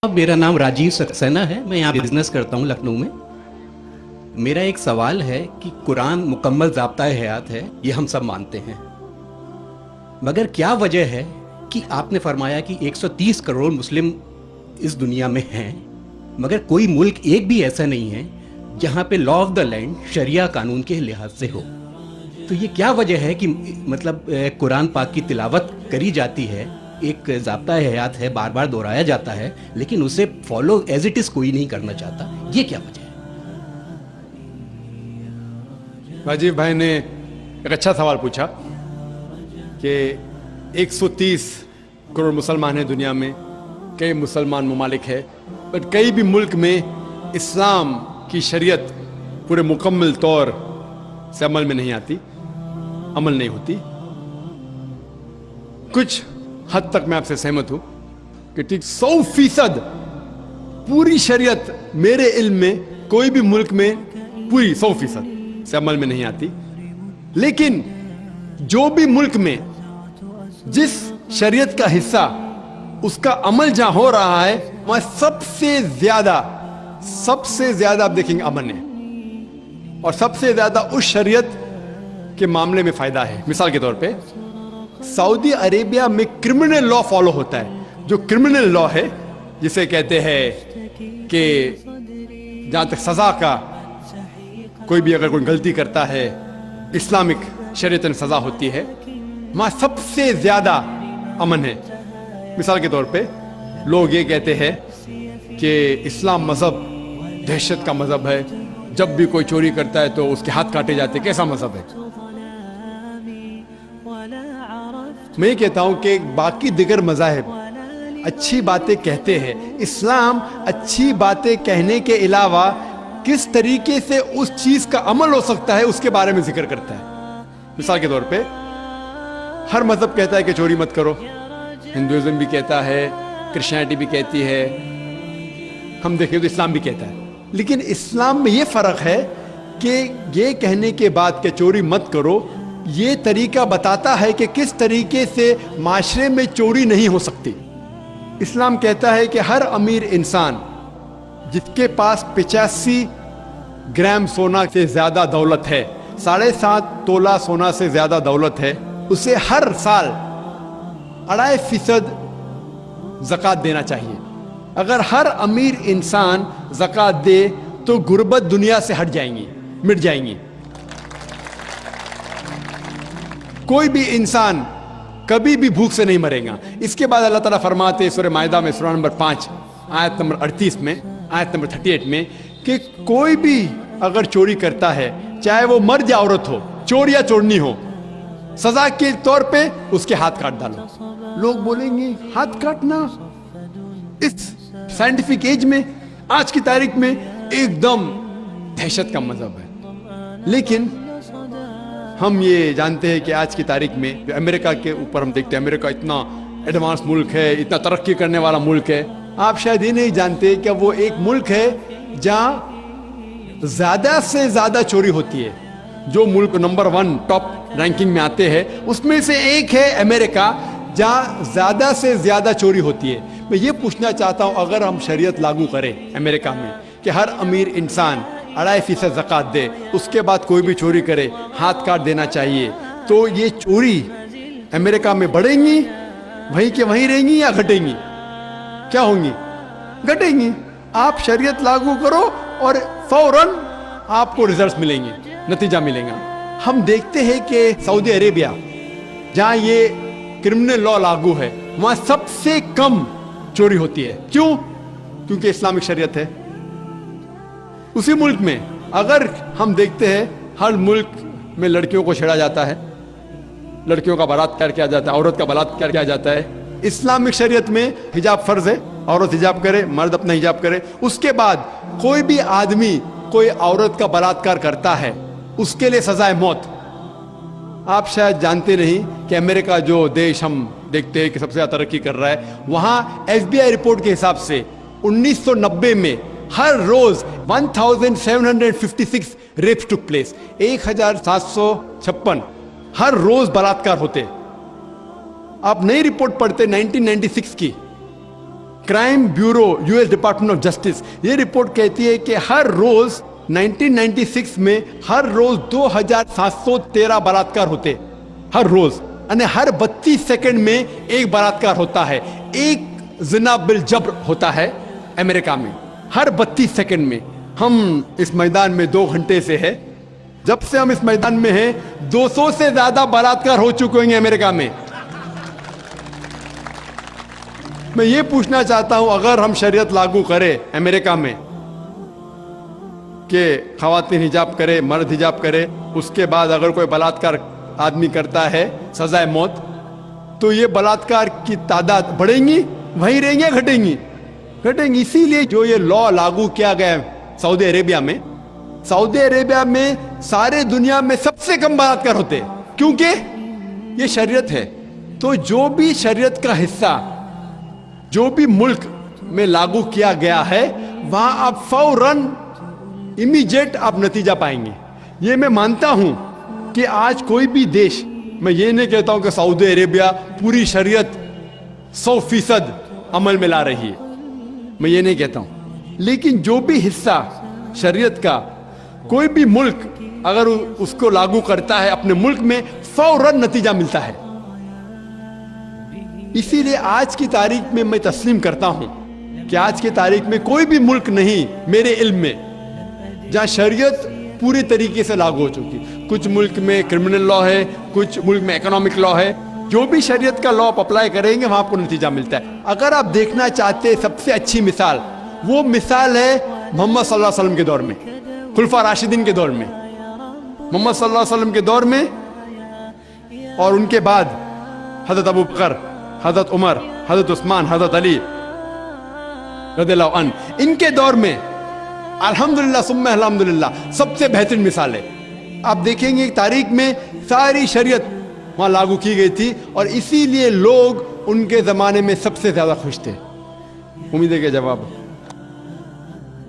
मेरा नाम राजीव सक्सेना है। मैं यहाँ बिजनेस करता हूँ लखनऊ में। मेरा एक सवाल है कि कुरान मुकम्मल ज़ाब्ता-ए हयात है, ये हम सब मानते हैं, मगर क्या वजह है कि आपने फरमाया कि 130 करोड़ मुस्लिम इस दुनिया में हैं, मगर कोई मुल्क एक भी ऐसा नहीं है जहाँ पे लॉ ऑफ द लैंड शरिया कानून के लिहाज से हो। तो ये क्या वजह है कि मतलब कुरान पाक की तिलावत करी जाती है, एक ज़ाब्ता-ए हयात है, बार बार दोहराया जाता है, लेकिन उसे फॉलो एज इट इज़ कोई नहीं करना चाहता, ये क्या वजह है? राजीव भाई ने एक अच्छा सवाल पूछा कि 130 करोड़ मुसलमान हैं दुनिया में, कई मुसलमान ममालिक है, बट कई भी मुल्क में इस्लाम की शरीयत पूरे मुकम्मल तौर से अमल में नहीं आती, अमल नहीं होती। कुछ हद तक मैं आपसे सहमत हूं कि ठीक 100% पूरी शरीयत मेरे इल्म में कोई भी मुल्क में पूरी 100% से अमल में नहीं आती, लेकिन जो भी मुल्क में जिस शरीयत का हिस्सा उसका अमल जहां हो रहा है वहां सबसे ज्यादा आप देखेंगे अमन है, और सबसे ज्यादा उस शरीयत के मामले में फायदा है। मिसाल के तौर पे सऊदी अरेबिया में क्रिमिनल लॉ फॉलो होता है। जो क्रिमिनल लॉ है जिसे कहते हैं कि जहां तक सजा का, कोई भी अगर कोई गलती करता है इस्लामिक शरीयत में सजा होती है, वहां सबसे ज्यादा अमन है। मिसाल के तौर पे लोग ये कहते हैं कि इस्लाम मजहब दहशत का मजहब है, जब भी कोई चोरी करता है तो उसके हाथ काटे जाते हैं। कैसा मजहब है? मैं ये कहता हूं कि बाकी दिगर मज़ाहिब अच्छी बातें कहते हैं, इस्लाम अच्छी बातें कहने के अलावा किस तरीके से उस चीज का अमल हो सकता है उसके बारे में जिक्र करता है। मिसाल के तौर पे हर मजहब कहता है कि चोरी मत करो, हिंदुइज्म भी कहता है, क्रिश्चियनिटी भी कहती है, हम देखें तो इस्लाम भी कहता है। लेकिन इस्लाम में ये फर्क है कि ये कहने के बाद कि चोरी मत करो, ये तरीका बताता है कि किस तरीके से माशरे में चोरी नहीं हो सकती। इस्लाम कहता है कि हर अमीर इंसान जिसके पास 85 ग्राम सोना से ज्यादा दौलत है, 7.5 तोला सोना से ज्यादा दौलत है, उसे हर साल 2.5% ज़कात देना चाहिए। अगर हर अमीर इंसान ज़कात दे तो गुर्बत दुनिया से हट जाएंगी, मिट जाएंगी। कोई भी इंसान कभी भी भूख से नहीं मरेगा। इसके बाद अल्लाह ताला फरमाते हैं सूरह माइदा में सूरह नंबर 5 आयत नंबर 38 में, आयत नंबर 38 में कि कोई भी अगर चोरी करता है, चाहे वो मर्द या औरत हो, चोर या चोरनी हो, सजा के तौर पे उसके हाथ काट डालो। लोग बोलेंगे हाथ काटना इस साइंटिफिक एज में, आज की तारीख में एकदम दहशत का मजहब है। लेकिन हम ये जानते हैं कि आज की तारीख में अमेरिका के ऊपर हम देखते हैं, अमेरिका इतना एडवांस मुल्क है, इतना तरक्की करने वाला मुल्क है। आप शायद ये नहीं जानते कि वो एक मुल्क है जहां ज्यादा से ज्यादा चोरी होती है। जो मुल्क नंबर 1 टॉप रैंकिंग में आते हैं उसमें से एक है अमेरिका, जहां ज्यादा से ज्यादा चोरी होती है। मैं ये पूछना चाहता हूं, अगर हम शरीयत लागू करें अमेरिका में कि हर अमीर इंसान 2.5% ज़कात दे, उसके बाद कोई भी चोरी करे हाथ काट देना चाहिए, तो ये चोरी अमेरिका में बढ़ेंगी, वहीं के वहीं रहेंगी या घटेंगी? क्या होंगी? घटेंगी। आप शरीयत लागू करो और फौरन आपको रिजल्ट्स मिलेंगे, नतीजा मिलेगा। हम देखते हैं कि सऊदी अरेबिया जहां ये क्रिमिनल लॉ लागू है, वहां सबसे कम चोरी होती है। क्यों? क्योंकि इस्लामिक शरीयत है। उसी मुल्क में अगर हम देखते हैं हर मुल्क में लड़कियों को छेड़ा जाता है, लड़कियों का बलात्कार किया जाता है, औरत का बलात्कार किया जाता है। इस्लामिक शरीयत में हिजाब फर्ज है, औरत हिजाब करे, मर्द अपना हिजाब करे। उसके बाद कोई भी आदमी कोई औरत का बलात्कार करता है, उसके लिए सजा है मौत। आप शायद जानते नहीं कि अमेरिका जो देश हम देखते हैं कि सबसे ज्यादा तरक्की कर रहा है, वहां FBI रिपोर्ट के हिसाब से 1990 में हर रोज 1756 रेप्स टुक प्लेस, 1756 हर रोज बलात्कार होते। आप नई रिपोर्ट पढ़ते 1996 की crime bureau US department of justice, ये रिपोर्ट कहती है कि हर रोज 1996 में हर रोज 2713 बलात्कार होते, हर रोज, અને हर 32 सेकंड में एक बलात्कार होता है, एक जिना बिल जब्र होता है अमेरिका में हर 32 सेकंड में। हम इस मैदान में 2 घंटे से है, जब से हम इस मैदान में हैं 200 से ज्यादा बलात्कार हो चुके हैं अमेरिका में। मैं ये पूछना चाहता हूं, अगर हम शरीयत लागू करें अमेरिका में कि खवातीन हिजाब करे, मर्द हिजाब करे, उसके बाद अगर कोई बलात्कार आदमी करता है सजाए मौत, तो ये बलात्कार की तादाद बढ़ेंगी, वहीं रहेंगी या घटेंगी? घटेंगी। इसीलिए जो ये लॉ लागू किया गया सऊदी अरेबिया में, सऊदी अरेबिया में सारे दुनिया में सबसे कम बलात्कार होते हैं, क्योंकि ये शरीयत है। तो जो भी शरीयत का हिस्सा जो भी मुल्क में लागू किया गया है, वहां आप फौरन इमीडिएट आप नतीजा पाएंगे। ये मैं मानता हूं कि आज कोई भी देश, मैं ये नहीं कहता हूं कि सऊदी अरेबिया पूरी शरीयत 100% अमल में ला रही है, मैं ये नहीं कहता हूं, लेकिन जो भी हिस्सा शरीयत का कोई भी मुल्क अगर उसको लागू करता है अपने मुल्क में, फौरन नतीजा मिलता है। इसीलिए आज की तारीख में मैं तस्लीम करता हूं कि आज की तारीख में कोई भी मुल्क नहीं मेरे इल्म में जहां शरीयत पूरी तरीके से लागू हो चुकी। कुछ मुल्क में क्रिमिनल लॉ है, कुछ मुल्क में इकोनॉमिक लॉ है, जो भी शरीयत का लॉ आप अप्लाई करेंगे वहां आपको नतीजा मिलता है। अगर आप देखना चाहते हैं सबसे अच्छी मिसाल, वो मिसाल है मोहम्मद सल्लल्लाहु अलैहि वसल्लम के दौर में, खुलफा राशिदीन के दौर में, मोहम्मद सल्लल्लाहु अलैहि वसल्लम के दौर में और उनके बाद हजरत अबू बकर, हजरत उमर, हजरत उस्मान, हजरत अली रज़ियल्लाहु अन्हु, इनके दौर में अल्हम्दुलिल्लाह सुम्मा अल्हम्दुलिल्लाह सबसे बेहतरीन मिसाल है। आप देखेंगे तारीख में सारी शरीयत वहां लागू की गई थी और इसीलिए लोग उनके जमाने में सबसे ज्यादा खुश थे। उम्मीद है कि जवाब